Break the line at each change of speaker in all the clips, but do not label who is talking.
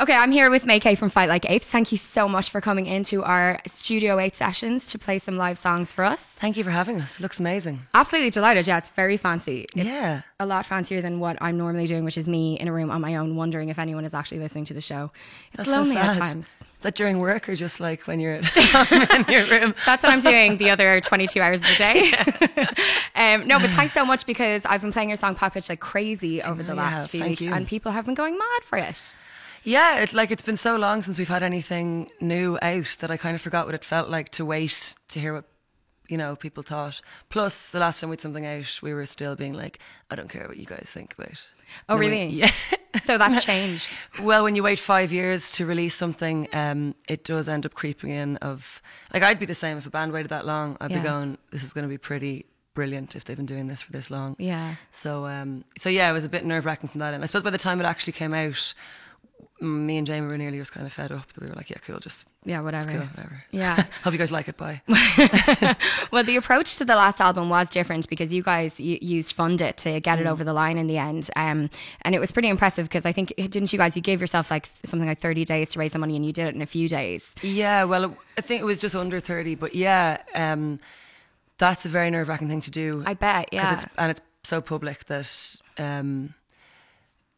Okay, I'm here with May Kay from Fight Like Apes. Thank you so much for coming into our Studio 8 sessions to play some live songs for us.
Thank you for having us. It looks amazing.
Absolutely delighted. Yeah, it's very fancy. It's
Yeah.
a lot fancier than what I'm normally doing, which is me in a room on my own wondering if anyone is actually listening to the show. It's
That's
lonely
so
at
sad.
times.
Is that during work or just like when you're at home in your room?
That's what I'm doing the other 22 hours of the day. No, but thanks so much, because I've been playing your song Pop Pitch like crazy over the last few weeks, and people have been going mad for it.
Yeah, it's been so long since we've had anything new out that I kind of forgot what it felt like to wait to hear what, people thought. Plus, the last time we had something out, we were still being like, I don't care what you guys think about.
Oh, really?
Yeah.
So that's changed.
Well, when you wait 5 years to release something, it does end up creeping in of, like, I'd be the same if a band waited that long. I'd be going, this is going to be pretty brilliant if they've been doing this for this long.
Yeah.
So yeah, it was a bit nerve-wracking from that end. I suppose by the time it actually came out, me and Jamie were nearly just kind of fed up that we were like, yeah, cool,
whatever.
Just cool, whatever.
Yeah.
Hope you guys like it, bye.
Well, the approach to the last album was different, because you guys used Fund It to get it over the line in the end. And it was pretty impressive, because I think, didn't you guys, you gave yourselves like something like 30 days to raise the money, and you did it in a few days.
Yeah, well, I think it was just under 30, but yeah, that's a very nerve-wracking thing to do.
I bet, yeah.
It's so public that...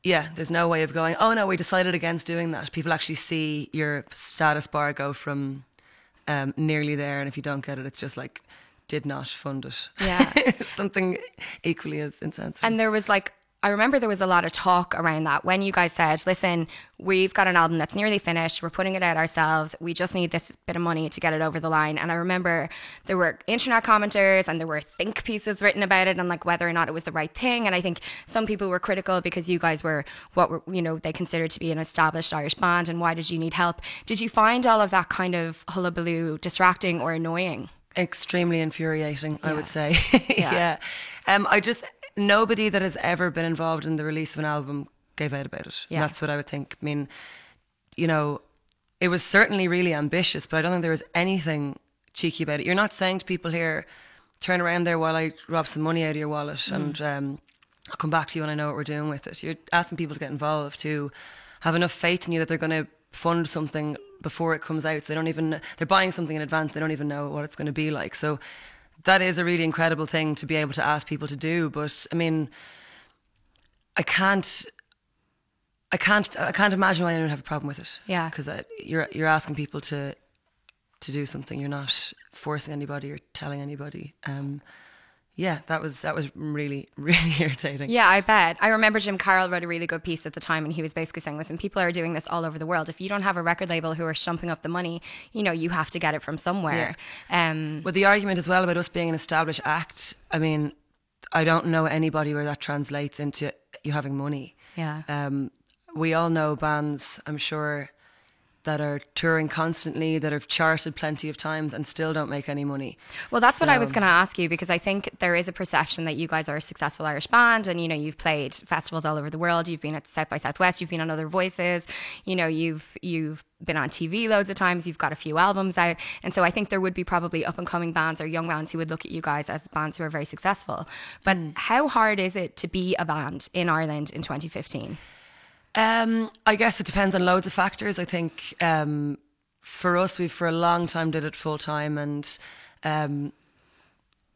yeah, there's no way of going, oh no, we decided against doing that. People actually see your status bar go from nearly there, and if you don't get it, it's just like, did not fund it.
Yeah.
Something equally as insensitive.
And there was like, I remember there was a lot of talk around that when you guys said, listen, we've got an album that's nearly finished, we're putting it out ourselves, we just need this bit of money to get it over the line. And I remember there were internet commenters and there were think pieces written about it and like whether or not it was the right thing. And I think some people were critical because you guys were what were, they considered to be an established Irish band, and why did you need help? Did you find all of that kind of hullabaloo distracting or annoying?
Extremely infuriating, I would say.
Yeah.
Nobody that has ever been involved in the release of an album gave out about it.
Yeah.
That's what I would think. I mean, it was certainly really ambitious, but I don't think there was anything cheeky about it. You're not saying to people here, turn around there while I rob some money out of your wallet and I'll come back to you when I know what we're doing with it. You're asking people to get involved, to have enough faith in you that they're going to fund something before it comes out. So they're buying something in advance. They don't even know what it's going to be like. So that is a really incredible thing to be able to ask people to do. But I mean, I can't imagine why anyone would have a problem with it.
Yeah.
Because you're asking people to do something. You're not forcing anybody or telling anybody. Yeah, that was really, really irritating.
Yeah, I bet. I remember Jim Carroll wrote a really good piece at the time, and he was basically saying, listen, people are doing this all over the world. If you don't have a record label who are shumping up the money, you have to get it from somewhere.
Yeah. Well, the argument as well about us being an established act, I mean, I don't know anybody where that translates into you having money.
Yeah.
We all know bands, I'm sure, that are touring constantly, that have charted plenty of times and still don't make any money.
Well, that's what I was going to ask you, because I think there is a perception that you guys are a successful Irish band, and you've played festivals all over the world. You've been at South by Southwest, you've been on Other Voices, you've been on TV loads of times, you've got a few albums out, and so I think there would be probably up and coming bands or young bands who would look at you guys as bands who are very successful. But how hard is it to be a band in Ireland in 2015?
I guess it depends on loads of factors. I think for us, we for a long time did it full time, and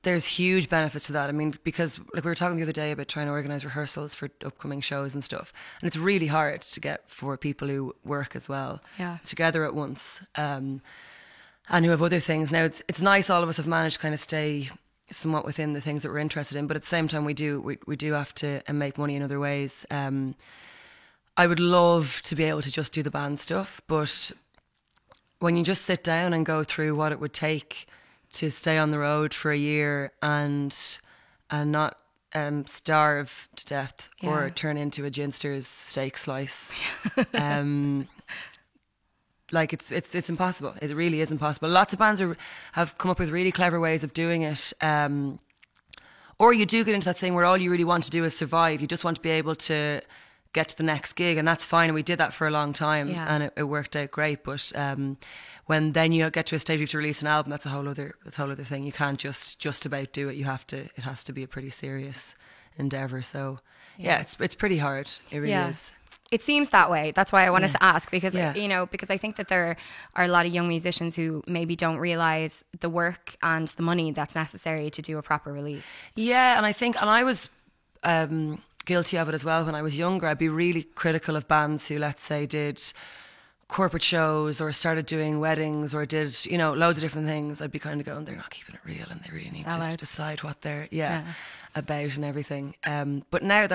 there's huge benefits to that. I mean, because like we were talking the other day about trying to organise rehearsals for upcoming shows and stuff, and it's really hard to get for people who work as well together at once, and who have other things. Now it's nice all of us have managed to kind of stay somewhat within the things that we're interested in, but at the same time we do have to make money in other ways. I would love to be able to just do the band stuff, but when you just sit down and go through what it would take to stay on the road for a year and not starve to death or turn into a Ginster's steak slice, like it's impossible. It really is impossible. Lots of bands have come up with really clever ways of doing it. Or you do get into that thing where all you really want to do is survive. You just want to be able to get to the next gig, and that's fine. And we did that for a long time, and it worked out great. But when then you get to a stage where you have to release an album, that's a whole other thing. You can't just about do it. It has to be a pretty serious endeavour. So yeah, it's pretty hard. It really is.
It seems that way. That's why I wanted to ask, because because I think that there are a lot of young musicians who maybe don't realize the work and the money that's necessary to do a proper release.
Yeah, and I was guilty of it as well when I was younger. I'd be really critical of bands who, let's say, did corporate shows or started doing weddings or did loads of different things. I'd be kind of going, they're not keeping it real, and they really need to decide what they're about and everything. But now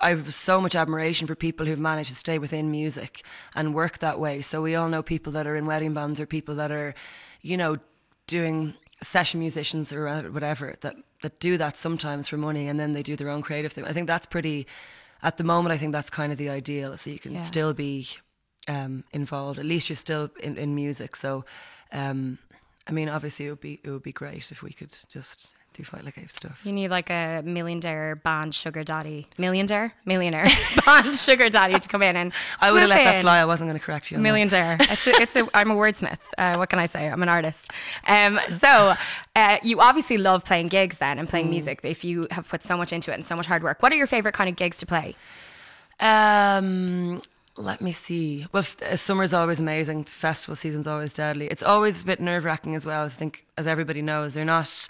I have so much admiration for people who've managed to stay within music and work that way. So we all know people that are in wedding bands or people that are doing session musicians or whatever that do that sometimes for money, and then they do their own creative thing. I think that's at the moment, I think that's kind of the ideal, so you can still be involved. At least you're still in music. So, I mean, obviously it would be great if we could just do Fight Like Ape stuff.
You need like a millionaire band sugar daddy. Millionaire band sugar daddy to come in and
I would have let that fly. I wasn't going to correct you on
millionaire. I'm a wordsmith. What can I say? I'm an artist. So you obviously love playing gigs then and playing music, if you have put so much into it and so much hard work. What are your favorite kind of gigs to play?
Let me see. Well, summer's always amazing. Festival season's always deadly. It's always a bit nerve-wracking as well. I think, as everybody knows, you're not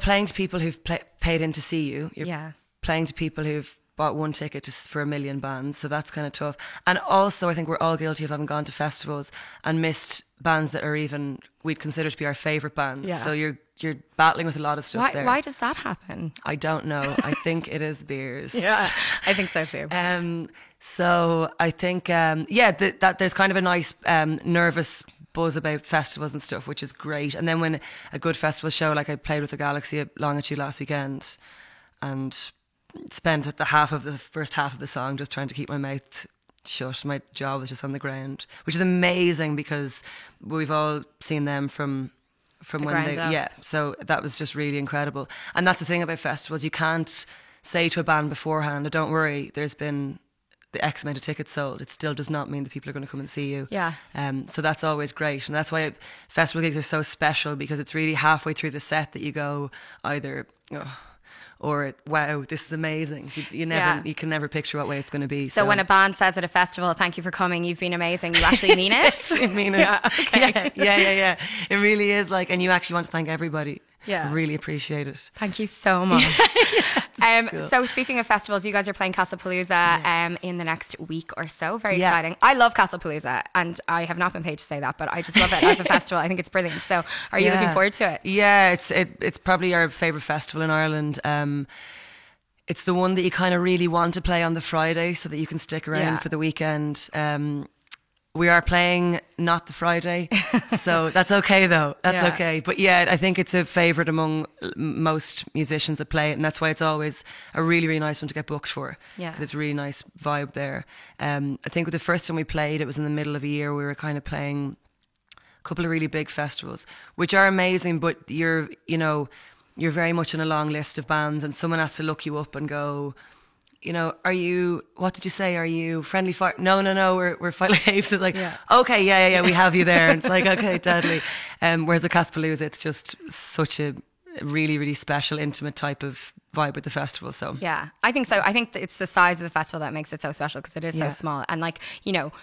playing to people who've paid in to see you. You're playing to people who've bought one ticket for a million bands. So that's kind of tough. And also, I think we're all guilty of having gone to festivals and missed bands that are even we'd consider to be our favourite bands. Yeah. So you're battling with a lot of stuff there.
Why does that happen?
I don't know. I think it is beers.
Yeah, I think so too.
So I think, that there's kind of a nice nervous buzz about festivals and stuff, which is great. And then when a good festival show, like I played with the Galaxy at Longitude last weekend and spent the first half of the song just trying to keep my mouth shut. My jaw was just on the ground, which is amazing because we've all seen them from when they, so that was just really incredible. And that's the thing about festivals. You can't say to a band beforehand, don't worry, there's been the X amount of tickets sold. It still does not mean that people are going to come and see you.
Yeah.
So that's always great. And that's why festival gigs are so special, because it's really halfway through the set that you go either, or wow, this is amazing. So you can never picture what way it's going to be.
So when a band says at a festival, thank you for coming, you've been amazing, you actually mean it?
I mean it.
Yeah, okay.
Yeah. It really is and you actually want to thank everybody.
Yeah.
I really appreciate it.
Thank you so much. Cool. So speaking of festivals, you guys are playing Castlepalooza in the next week or so. Very exciting. I love Castlepalooza, and I have not been paid to say that, but I just love it as a festival. I think it's brilliant. So are you looking forward to it?
Yeah, it's probably our favourite festival in Ireland. It's the one that you kind of really want to play on the Friday so that you can stick around for the weekend. We are playing not the Friday, so that's okay though. That's okay. But yeah, I think it's a favourite among most musicians that play it, and that's why it's always a really, really nice one to get booked for. Yeah, because it's a really nice vibe there. I think with the first time we played, it was in the middle of a year. We were kind of playing a couple of really big festivals, which are amazing, but you're very much on a long list of bands, and someone has to look you up and go, what did you say? Are you Friendly Fire? No, we're Fight Like Apes. It's like, okay, yeah, we have you there. And it's like, okay, deadly. Whereas with Castlepalooza, it's just such a really, really special, intimate type of vibe with the festival. So
yeah, I think so. I think it's the size of the festival that makes it so special, because it is so small, and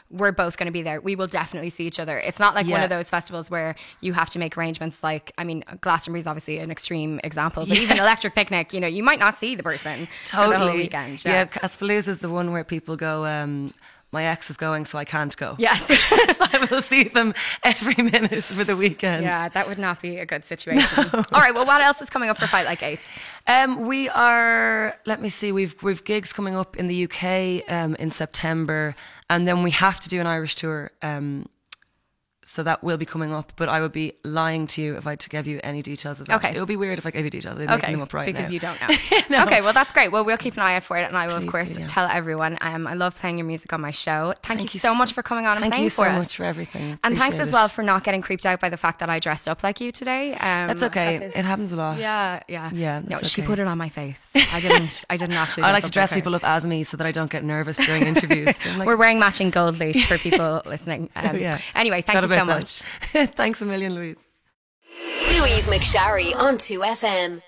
we're both going to be there. We will definitely see each other. It's not like one of those festivals where you have to make arrangements. Like, I mean, Glastonbury is obviously an extreme example, but even Electric Picnic, you might not see the person for the whole weekend.
Yeah, Castlepalooza is the one where people go, my ex is going, so I can't go.
Yes.
So I will see them every minute for the weekend.
Yeah, that would not be a good situation. No. All right, well, what else is coming up for Fight Like Apes?
We are, let me see, we've gigs coming up in the UK in September, and then we have to do an Irish tour. So that will be coming up, but I would be lying to you if I had to give you any details of that. Okay. It would be weird if I gave you details. I'd make them up right
because
now.
You don't know. No. Okay, well, that's great. Well, we'll keep an eye out for it, and I will, of course, tell everyone. I love playing your music on my show. Thank you so much for coming on and playing for us.
Thank you so much for everything.
And thanks as well for not getting creeped out by the fact that I dressed up like you today.
That's okay. It happens a lot.
Yeah. No, she put it on my face. I didn't actually.
I like to dress people up as me so that I don't get nervous during interviews.
We're wearing matching gold leaf for people listening. Anyway, thank you so much.
Thanks a million, Louise.
Louise McSharry on 2FM.